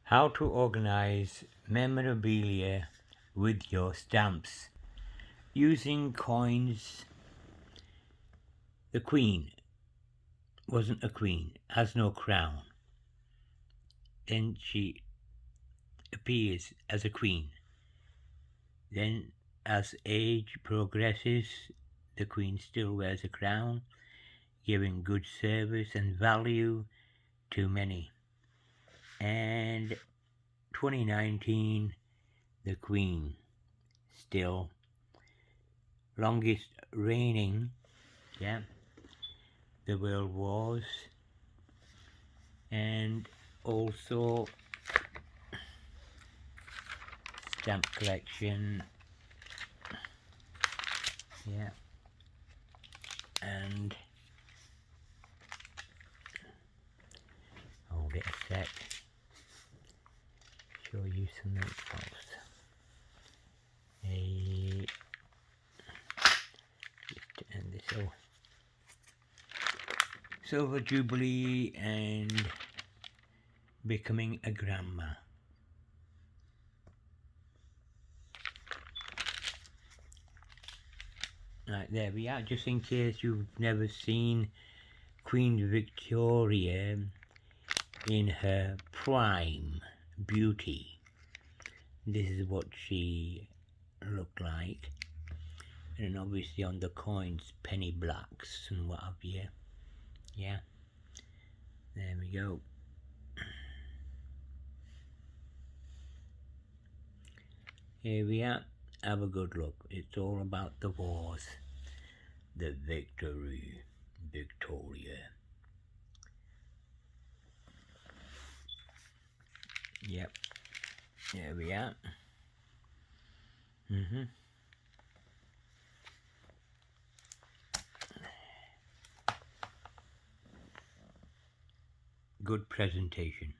How to organize memorabilia with your stamps using coins. The Queen wasn't a queen, has no crown. Then she appears as a queen. Then, as age progresses, the Queen still wears a crown, giving good service and value to many. And 2019, the Queen still longest reigning, the world wars, and also stamp collection, and hold it a sec, show you something else. Just to end this off. Silver Jubilee and becoming a grandma. Right, there we are, just in case you've never seen Queen Victoria in her prime beauty. This is what she looked like. And obviously on the coins, penny blacks and what have you. Yeah, there we go. Here we are. Have a good look. It's all about the wars. The victory. Victoria. Yep. There we are. Good presentation.